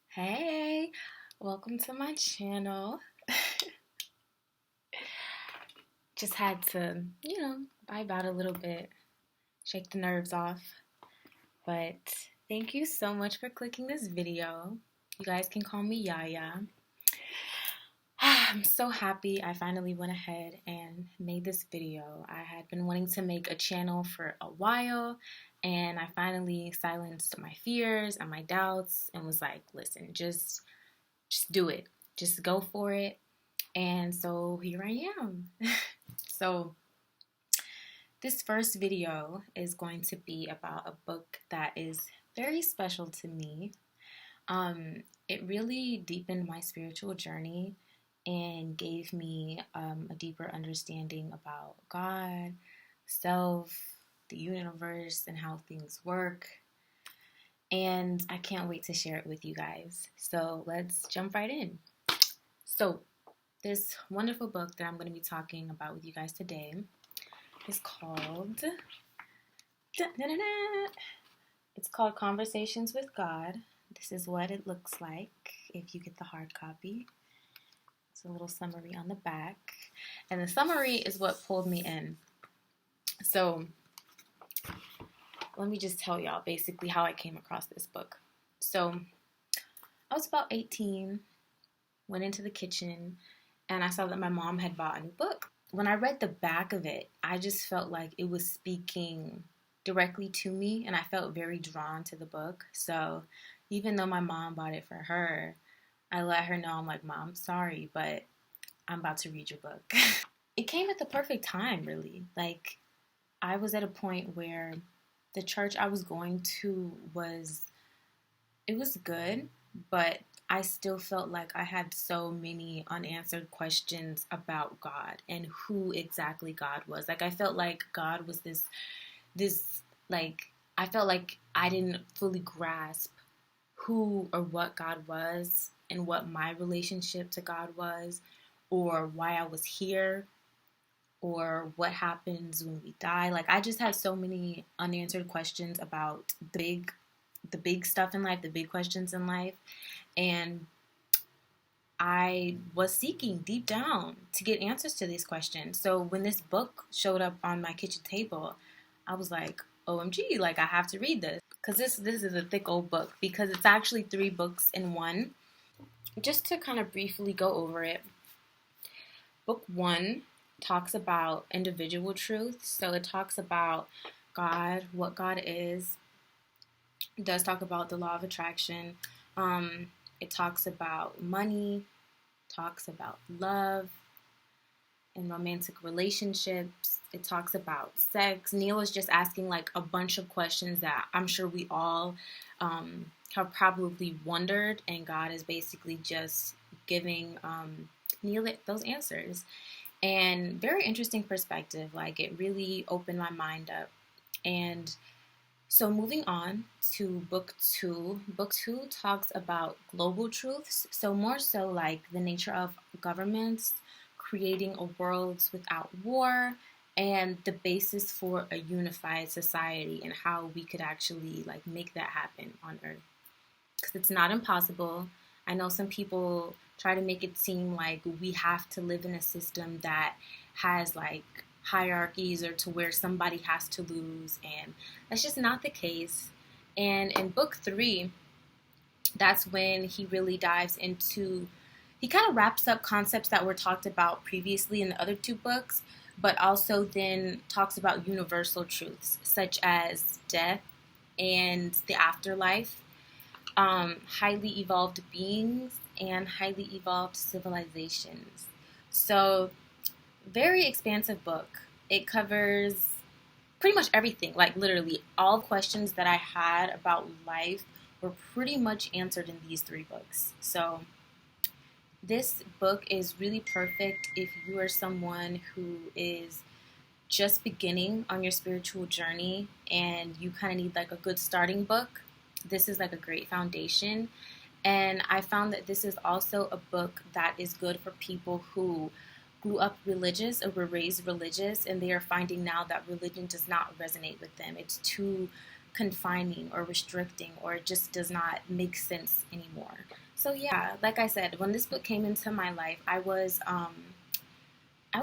Hey, welcome to my channel. Just had to, vibe out a little bit, shake the nerves off. But thank you so much for clicking this video. You guys can call me Yaya. I'm so happy I finally went ahead and made this video. I had been wanting to make a channel for a while, and I finally silenced my fears and my doubts and was like, listen, just do it. Just go for it. And so here I am. So this first video is going to be about a book that is very special to me. It really deepened my spiritual journey and gave me a deeper understanding about God, self, the universe, and how things work. And I can't wait to share it with you guys. So let's jump right in. So this wonderful book that I'm going to be talking about with you guys today is called Conversations with God. This is what it looks like if you get the hard copy. It's a little summary on the back. And the summary is what pulled me in. So let me just tell y'all basically how I came across this book. So I was about 18, went into the kitchen, and I saw that my mom had bought a new book. When I read the back of it, I just felt like it was speaking directly to me, and I felt very drawn to the book. So even though my mom bought it for her, I let her know, I'm like, Mom, sorry, but I'm about to read your book. It came at the perfect time, really. Like, I was at a point where the church I was going to was good, but I still felt like I had so many unanswered questions about God and who exactly God was. Like, I felt like God was this like, I felt like I didn't fully grasp who or what God was and what my relationship to God was, or why I was here, or what happens when we die. Like, I just had so many unanswered questions about the big stuff in life, the big questions in life. And I was seeking deep down to get answers to these questions. So when this book showed up on my kitchen table, I was like, OMG, like, I have to read this. Because this is a thick old book, because it's actually 3 books in one. Just to kind of briefly go over it, book 1 talks about individual truths. So it talks about God, what God is. It does talk about the law of attraction. It talks about money, talks about love and romantic relationships. It talks about sex. Neil was just asking like a bunch of questions that I'm sure we all have probably wondered, and God is basically just giving Neil those answers. And very interesting perspective. Like, it really opened my mind up. And so moving on to book 2. Book 2 talks about global truths. So more so like the nature of governments, creating a world without war, and the basis for a unified society and how we could actually like make that happen on Earth. Because it's not impossible. I know some people try to make it seem like we have to live in a system that has like hierarchies or to where somebody has to lose, and that's just not the case. And in book 3, that's when he really dives into, he kind of wraps up concepts that were talked about previously in the other 2 books, but also then talks about universal truths such as death and the afterlife, highly evolved beings, and highly evolved civilizations. So very expansive book. It covers pretty much everything. Like, literally all questions that I had about life were pretty much answered in these 3 books. So this book is really perfect if you are someone who is just beginning on your spiritual journey and you kind of need like a good starting book. This is like a great foundation. And I found that this is also a book that is good for people who grew up religious or were raised religious, and they are finding now that religion does not resonate with them. It's too confining or restricting, or it just does not make sense anymore. So yeah, like I said, when this book came into my life, I was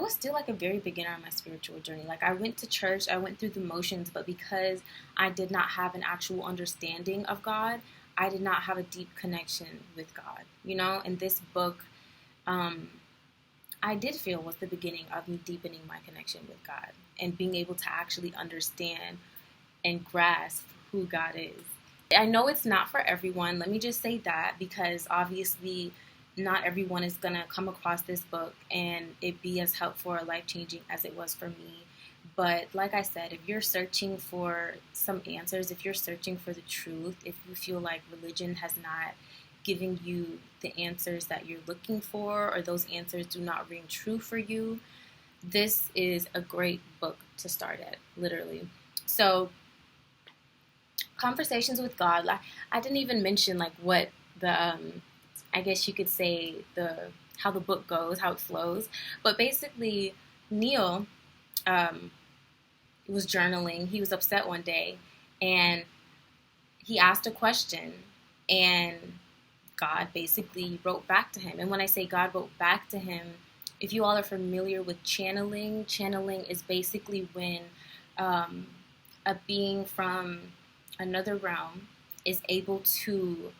still like a very beginner on my spiritual journey. Like I went to church, I went through the motions, but because I did not have an actual understanding of God, I did not have a deep connection with God, you know? And this book, um, I did feel was the beginning of me deepening my connection with God and being able to actually understand and grasp who God is. I know it's not for everyone. Let me just say that, because obviously not everyone is going to come across this book and it be as helpful or life-changing as it was for me. But like I said, if you're searching for some answers, if you're searching for the truth, if you feel like religion has not given you the answers that you're looking for, or those answers do not ring true for you, this is a great book to start at, literally. So, Conversations with God. Like, I didn't even mention like what the I guess you could say the how the book goes, how it flows. But basically, Neil um, was journaling. He was upset one day, and he asked a question, and God basically wrote back to him. And when I say God wrote back to him, if you all are familiar with channeling, channeling is basically when um, a being from another realm is able to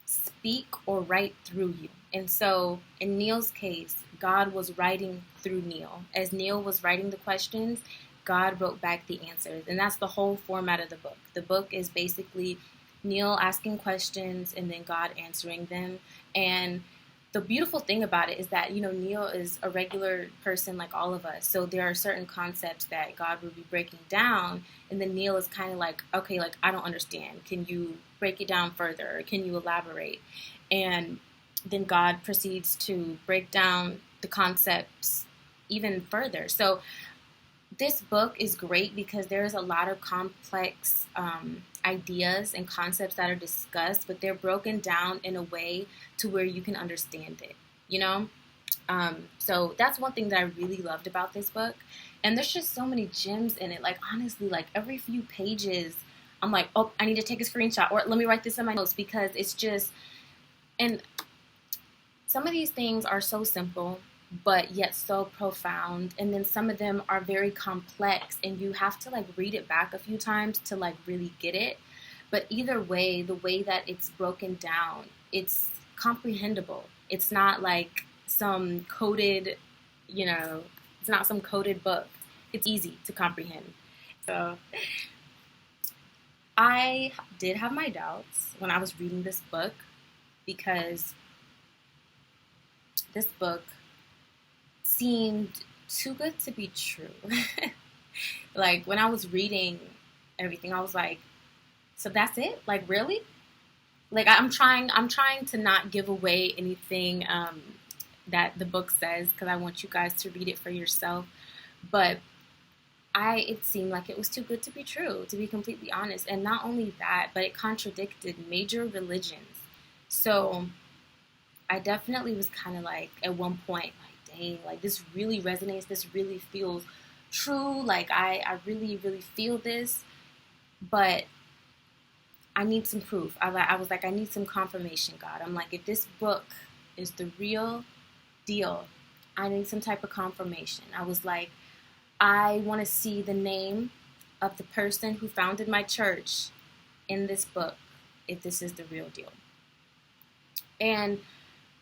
speak or write through you. And so in Neil's case, God was writing through Neil. As Neil was writing the questions, God wrote back the answers. And that's the whole format of the book. The book is basically Neil asking questions and then God answering them. And the beautiful thing about it is that, you know, Neil is a regular person like all of us. So there are certain concepts that God will be breaking down. And then Neil is kind of like, okay, like, I don't understand. Can you break it down further? Or can you elaborate? And then God proceeds to break down the concepts even further. So this book is great because there's a lot of complex ideas and concepts that are discussed, but they're broken down in a way to where you can understand it, you know? So that's one thing that I really loved about this book. And there's just so many gems in it. Like, honestly, like every few pages, I'm like, oh, I need to take a screenshot, or let me write this in my notes, because it's just, and some of these things are so simple, but yet so profound. And then some of them are very complex, and you have to like read it back a few times to like really get it. But either way, the way that it's broken down, it's comprehensible. It's not like some coded, you know, it's not some coded book. It's easy to comprehend. So I did have my doubts when I was reading this book, because this book seemed too good to be true. Like when I was reading everything, I was like, so that's it? Like, really? Like I'm trying to not give away anything that the book says, because I want you guys to read it for yourself. But it seemed like it was too good to be true, to be completely honest. And not only that, but it contradicted major religions. So I definitely was kind of like, at one point, like, dang, like this really resonates. This really feels true. Like I really, really feel this, but I need some proof. I was like, I need some confirmation, God. I'm like, if this book is the real deal, I need some type of confirmation. I was like, I want to see the name of the person who founded my church in this book, if this is the real deal. And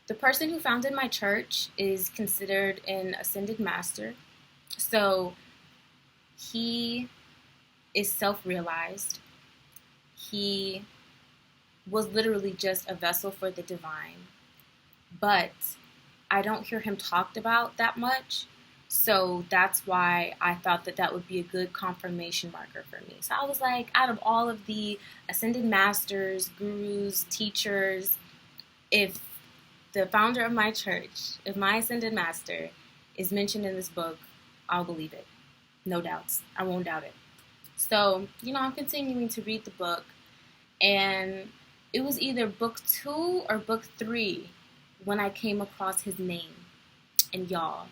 the person who founded my church is considered an ascended master. So he is self-realized. He was literally just a vessel for the divine. But I don't hear him talked about that much. So that's why I thought that that would be a good confirmation marker for me. So I was like, out of all of the ascended masters, gurus, teachers, if the founder of my church, if my ascended master is mentioned in this book, I'll believe it. No doubts. I won't doubt it. So, you know, I'm continuing to read the book, and it was either book 2 or book 3 when I came across his name. And y'all,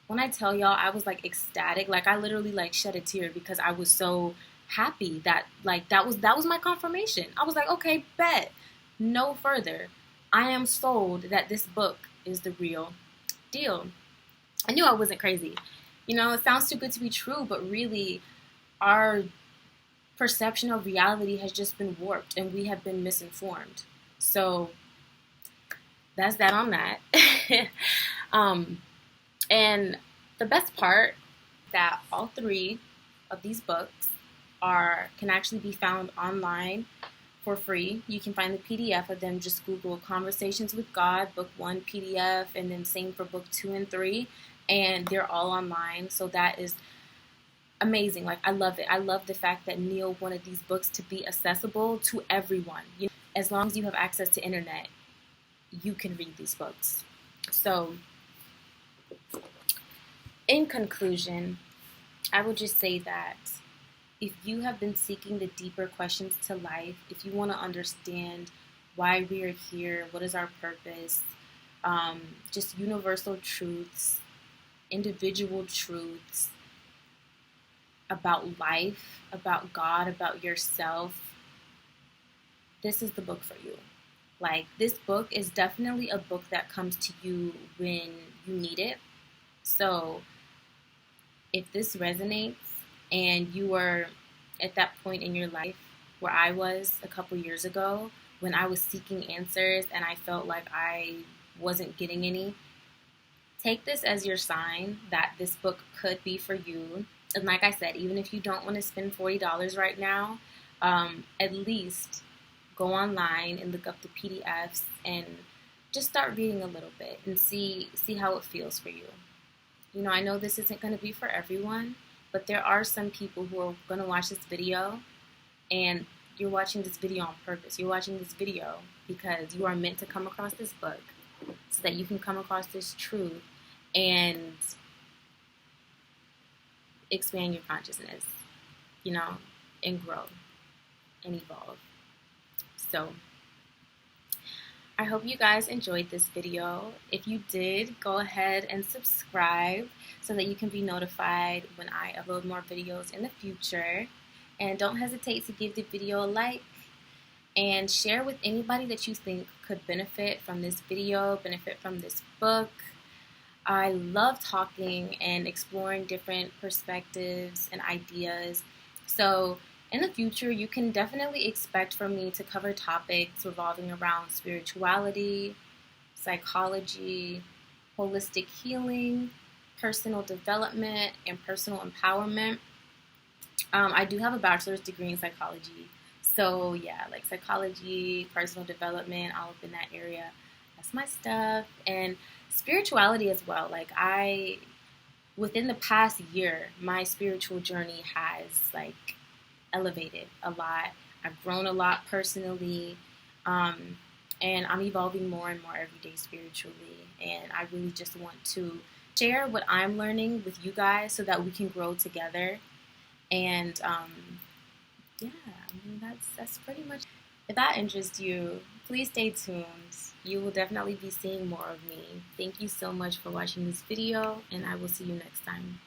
when I tell y'all, I was like ecstatic. Like I literally like shed a tear because I was so happy that like that was my confirmation. I was like, okay, bet, no further. I am sold that this book is the real deal. I knew I wasn't crazy. You know, it sounds too good to be true, but really our perception of reality has just been warped and we have been misinformed. So that's that on that. And the best part that all three of these books can actually be found online for free. You can find the PDF of them. Just Google Conversations with God, book 1 PDF, and then same for book 2 and 3. And they're all online. So that is amazing. Like, I love it. I love the fact that Neil wanted these books to be accessible to everyone. You know, as long as you have access to internet, you can read these books. So, in conclusion, I would just say that if you have been seeking the deeper questions to life, if you want to understand why we are here, what is our purpose, just universal truths, individual truths about life, about God, about yourself, this is the book for you. Like, this book is definitely a book that comes to you when you need it. So if this resonates and you are at that point in your life where I was a couple years ago, when I was seeking answers and I felt like I wasn't getting any, take this as your sign that this book could be for you. And like I said, even if you don't want to spend $40 right now, at least go online and look up the PDFs and just start reading a little bit and see how it feels for you. You know, I know this isn't going to be for everyone, but there are some people who are going to watch this video, and you're watching this video on purpose. You're watching this video because you are meant to come across this book so that you can come across this truth and expand your consciousness, you know, and grow and evolve. So I hope you guys enjoyed this video. If you did, go ahead and subscribe so that you can be notified when I upload more videos in the future. And don't hesitate to give the video a like and share with anybody that you think could benefit from this video, benefit from this book. I love talking and exploring different perspectives and ideas. So in the future, you can definitely expect from me to cover topics revolving around spirituality, psychology, holistic healing, personal development, and personal empowerment. I do have a bachelor's degree in psychology. So yeah, like psychology, personal development, all up in that area. That's my stuff. And spirituality as well. Like, within the past year, my spiritual journey has like elevated a lot. I've grown a lot personally, and I'm evolving more and more every day spiritually. And I really just want to share what I'm learning with you guys so that we can grow together. And yeah, I mean, that's pretty much. If that interests you, please stay tuned. You will definitely be seeing more of me. Thank you so much for watching this video, and I will see you next time.